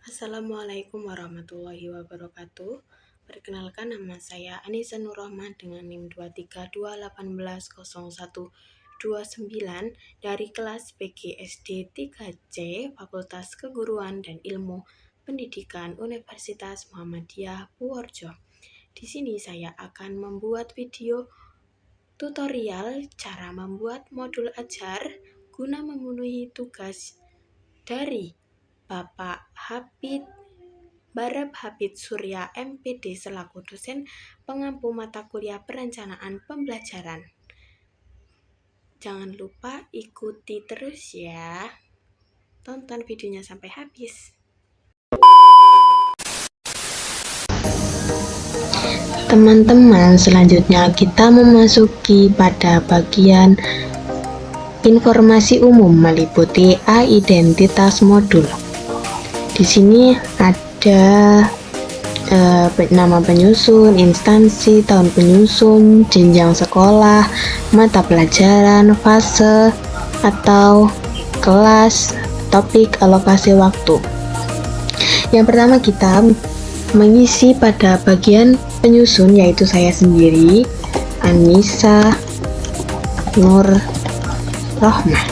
Assalamualaikum warahmatullahi wabarakatuh. Perkenalkan, nama saya Anissa Nurrohmah dengan NIM 23218100129 dari kelas PGSD 3C Fakultas Keguruan dan Ilmu Pendidikan Universitas Muhammadiyah Purworejo. Di sini saya akan membuat video tutorial cara membuat modul ajar guna memenuhi tugas dari Bapak Barab Hafid Surya MPD selaku dosen pengampu mata kuliah perencanaan pembelajaran. Jangan lupa ikuti terus ya. Tonton videonya sampai habis. Teman-teman, selanjutnya kita memasuki pada bagian informasi umum meliputi identitas modul. Di sini ada nama penyusun, instansi, tahun penyusun, jenjang sekolah, mata pelajaran, fase atau kelas, topik, alokasi waktu. Yang pertama kita mengisi pada bagian penyusun, yaitu saya sendiri, Anissa Nurrohmah.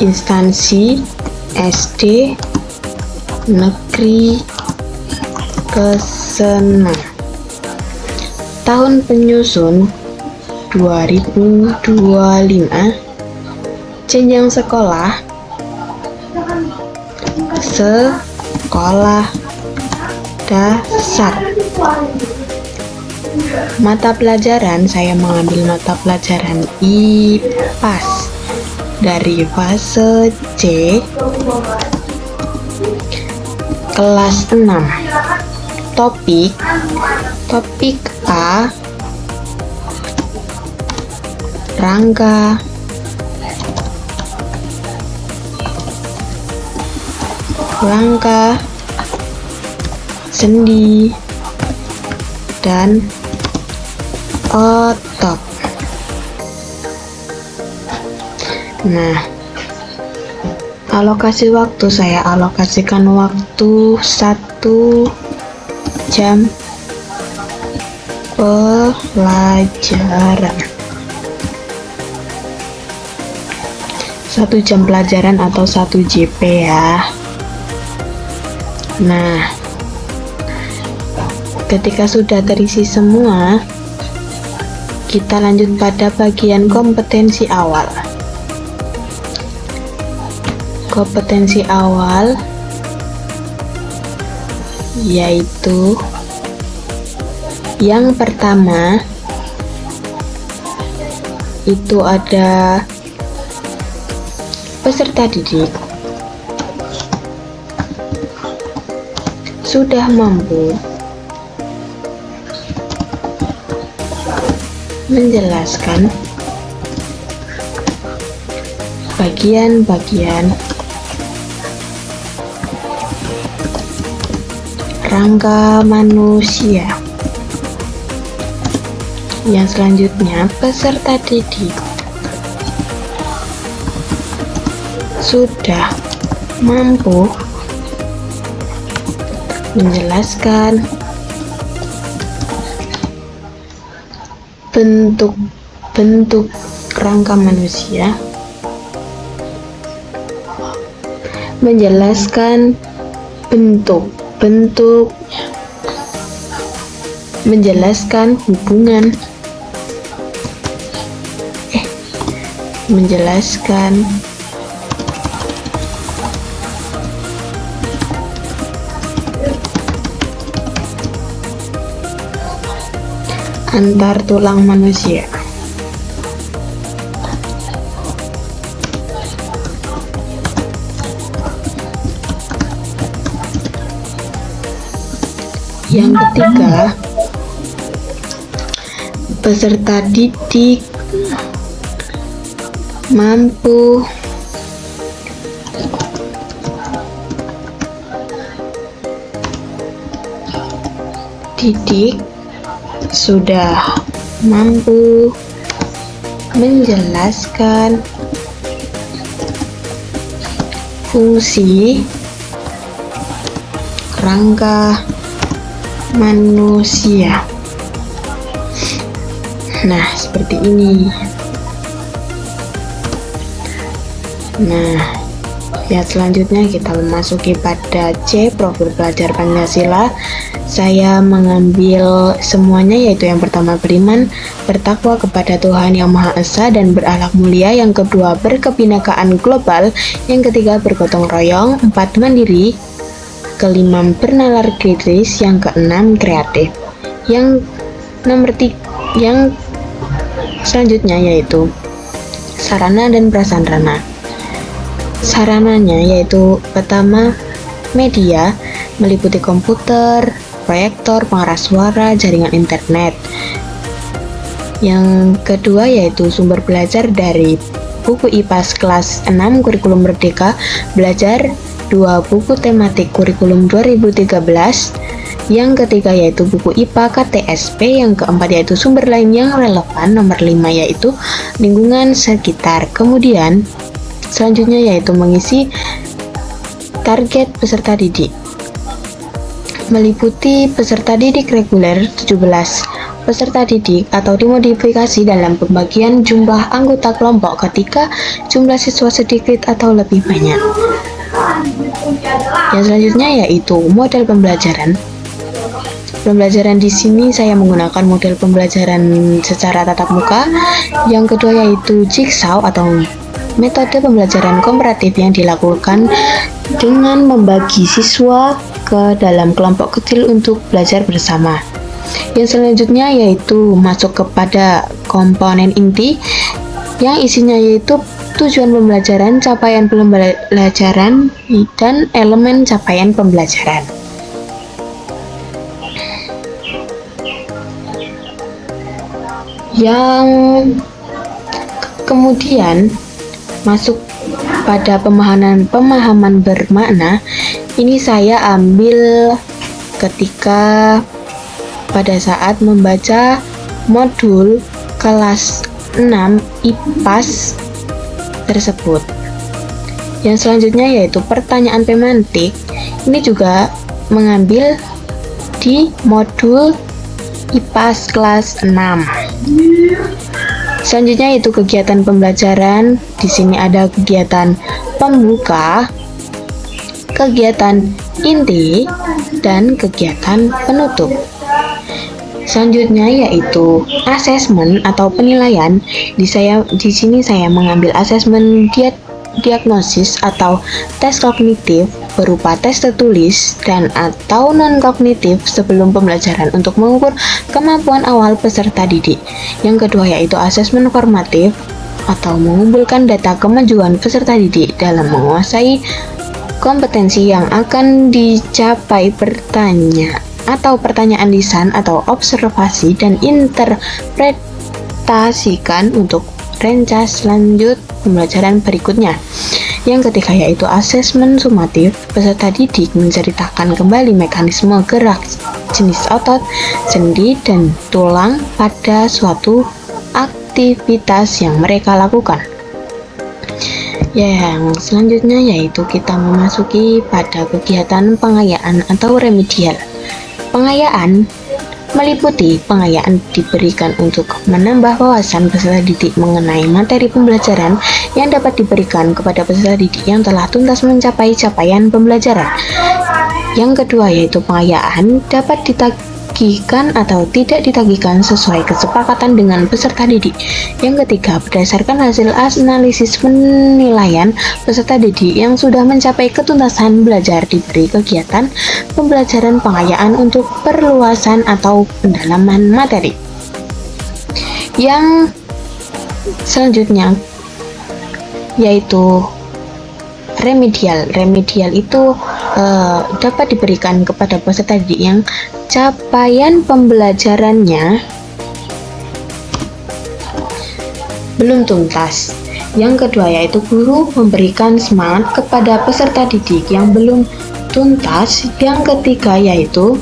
Instansi SD Negeri Kesenang. Tahun penyusun 2025. Jenjang sekolah sekolah dasar. Mata pelajaran, saya mengambil mata pelajaran IPAS dari fase C kelas 6. Topik A rangka, sendi, dan otot. Nah, alokasi waktu, saya alokasikan waktu 1 jam pelajaran. 1 jam pelajaran atau 1 JP ya. Nah, ketika sudah terisi semua, kita lanjut pada bagian kompetensi awal. Kompetensi awal yaitu yang pertama itu ada peserta didik sudah mampu menjelaskan bagian-bagian rangka manusia. Yang selanjutnya, peserta didik sudah mampu menjelaskan bentuk-bentuk rangka manusia, menjelaskan bentuk-bentuk, menjelaskan hubungan, menjelaskan antar tulang manusia. Yang ketiga, peserta didik mampu sudah mampu menjelaskan fungsi kerangka manusia. Nah, seperti ini. Nah, ya selanjutnya kita memasuki pada C, profil belajar Pancasila. Saya mengambil semuanya, yaitu yang pertama beriman, bertakwa kepada Tuhan Yang Maha Esa dan berakhlak mulia, yang kedua berkebinekaan global, yang ketiga bergotong royong, empat mandiri, kelima bernalar kritis, yang keenam kreatif. Yang nomor 3, yang selanjutnya yaitu sarana dan prasarana. Sarananya yaitu pertama media, meliputi komputer, proyektor, pengeras suara, jaringan internet. Yang kedua yaitu sumber belajar dari buku IPAS kelas 6 kurikulum Merdeka Belajar, 2 buku tematik kurikulum 2013. Yang ketiga yaitu buku IPA KTSP. Yang keempat yaitu sumber lain yang relevan. Nomor 5 yaitu lingkungan sekitar. Kemudian selanjutnya yaitu mengisi target peserta didik, meliputi peserta didik reguler 17 peserta didik atau dimodifikasi dalam pembagian jumlah anggota kelompok ketika jumlah siswa sedikit atau lebih banyak. Yang selanjutnya yaitu model pembelajaran. Pembelajaran di sini saya menggunakan model pembelajaran secara tatap muka. Yang kedua yaitu jigsaw atau metode pembelajaran komparatif yang dilakukan dengan membagi siswa ke dalam kelompok kecil untuk belajar bersama. Yang selanjutnya yaitu masuk kepada komponen inti yang isinya yaitu tujuan pembelajaran, capaian pembelajaran, dan elemen capaian pembelajaran. Yang kemudian masuk pada pemahaman bermakna. Ini saya ambil ketika pada saat membaca modul kelas 6 IPAS tersebut. Yang selanjutnya yaitu pertanyaan pemantik. Ini juga mengambil di modul IPAS kelas 6. Selanjutnya yaitu kegiatan pembelajaran. Di sini ada kegiatan pembuka, kegiatan inti, dan kegiatan penutup. Selanjutnya yaitu asesmen atau penilaian. Di sini saya mengambil asesmen diagnosis atau tes kognitif berupa tes tertulis dan atau non-kognitif sebelum pembelajaran untuk mengukur kemampuan awal peserta didik. Yang kedua yaitu asesmen formatif atau mengumpulkan data kemajuan peserta didik dalam menguasai kompetensi yang akan dicapai pertanyaan lisan atau observasi dan interpretasikan untuk rencas lanjut pembelajaran berikutnya. Yang ketiga yaitu asesmen sumatif. Peserta didik menceritakan kembali mekanisme gerak jenis otot, sendi, dan tulang pada suatu aktivitas yang mereka lakukan. Yang selanjutnya yaitu kita memasuki pada kegiatan pengayaan atau remedial. Pengayaan meliputi pengayaan diberikan untuk menambah wawasan peserta didik mengenai materi pembelajaran yang dapat diberikan kepada peserta didik yang telah tuntas mencapai capaian pembelajaran. Yang kedua yaitu pengayaan dapat ditagihkan atau tidak ditagihkan sesuai kesepakatan dengan peserta didik. Yang ketiga, berdasarkan hasil analisis penilaian peserta didik yang sudah mencapai ketuntasan belajar diberi kegiatan pembelajaran pengayaan untuk perluasan atau pendalaman materi. Yang selanjutnya yaitu remedial. Remedial itu dapat diberikan kepada peserta didik yang capaian pembelajarannya belum tuntas. Yang kedua yaitu guru memberikan semangat kepada peserta didik yang belum tuntas. Yang ketiga yaitu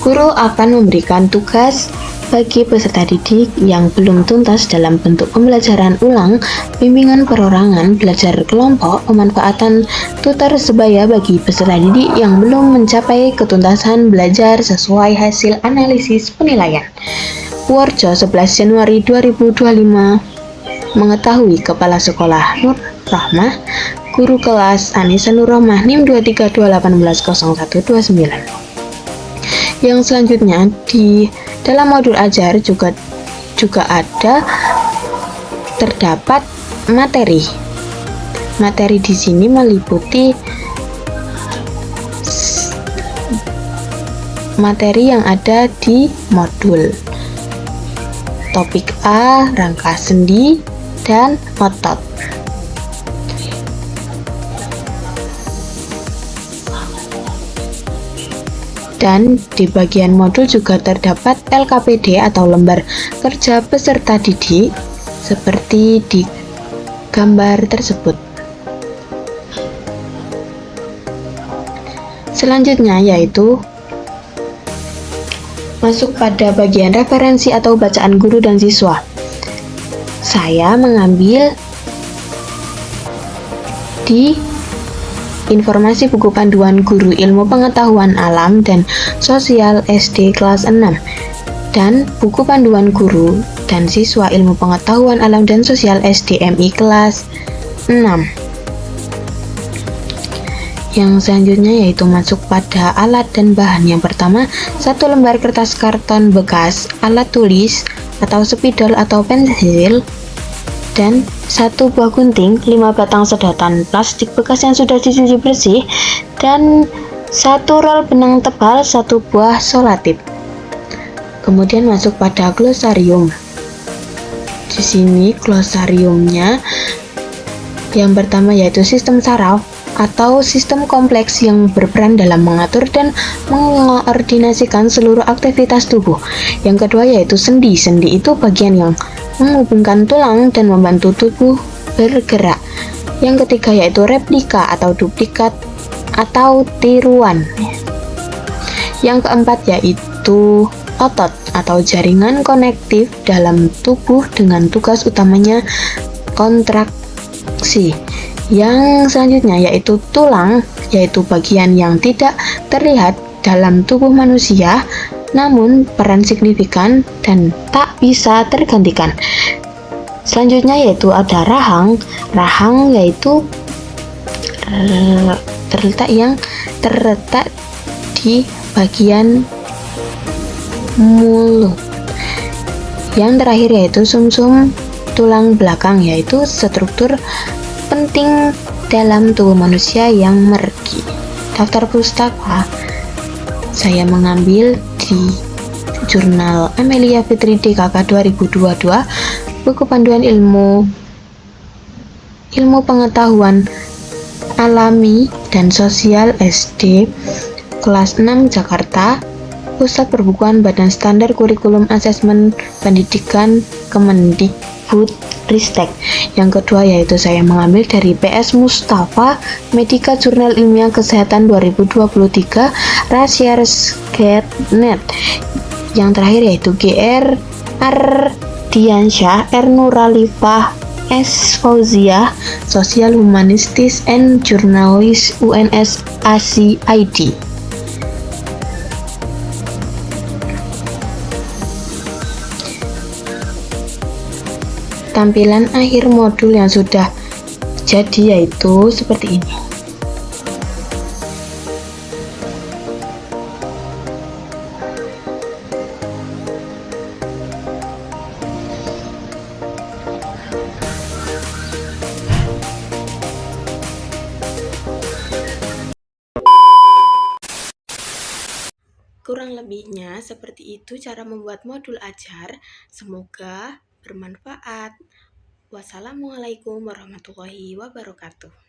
guru akan memberikan tugas Bagi peserta didik yang belum tuntas dalam bentuk pembelajaran ulang, bimbingan perorangan, belajar kelompok, pemanfaatan tutor sebaya bagi peserta didik yang belum mencapai ketuntasan belajar sesuai hasil analisis penilaian. Purworejo 11 Januari 2025. Mengetahui Kepala Sekolah Nur Rahmah, Guru Kelas Anissa Nur Rahmah NIM 232180129. Yang selanjutnya di dalam modul ajar juga ada terdapat materi. Materi di sini meliputi materi yang ada di modul. Topik A, rangka sendi dan otot. Dan di bagian modul juga terdapat LKPD atau lembar kerja peserta didik seperti di gambar tersebut. Selanjutnya yaitu masuk pada bagian referensi atau bacaan guru dan siswa. Saya mengambil di informasi buku panduan guru ilmu pengetahuan alam dan sosial SD kelas 6 dan buku panduan guru dan siswa ilmu pengetahuan alam dan sosial SDMI kelas 6. Yang selanjutnya yaitu masuk pada alat dan bahan. Yang pertama, 1 lembar kertas karton bekas, alat tulis atau spidol atau pensil, dan 1 buah gunting, 5 batang sedotan plastik bekas yang sudah dicuci bersih, dan 1 rol benang tebal, 1 buah selotip. Kemudian masuk pada glosarium. Di sini glosariumnya yang pertama yaitu sistem saraf atau sistem kompleks yang berperan dalam mengatur dan mengkoordinasikan seluruh aktivitas tubuh. Yang kedua yaitu sendi. Sendi itu bagian yang menghubungkan tulang dan membantu tubuh bergerak. Yang ketiga yaitu replika atau duplikat atau tiruan. Yang keempat yaitu otot atau jaringan konektif dalam tubuh dengan tugas utamanya kontraksi. Yang selanjutnya yaitu tulang, yaitu bagian yang tidak terlihat dalam tubuh manusia namun peran signifikan dan tak bisa tergantikan. Selanjutnya yaitu ada rahang. Rahang yaitu terletak di bagian mulut. Yang terakhir yaitu sumsum tulang belakang, yaitu struktur penting dalam tubuh manusia yang mergi. Daftar pustaka saya mengambil di jurnal Amelia Fitri DKK 2022, buku panduan ilmu pengetahuan alami dan sosial SD kelas 6 Jakarta, Pusat Perbukuan Badan Standar Kurikulum Asesmen Pendidikan Kemendikbud Ristek. Yang kedua yaitu saya mengambil dari PS Mustafa Medika Jurnal Ilmiah Kesehatan 2023 Rasiarsget.net. Yang terakhir yaitu GR Ardiansyah R Nuralifah S Fauziah Sosial Humanistis and Jurnalis UNS ASI ID. Tampilan akhir modul yang sudah jadi yaitu seperti ini. Kurang lebihnya seperti itu cara membuat modul ajar. Semoga bermanfaat. Wassalamualaikum warahmatullahi wabarakatuh.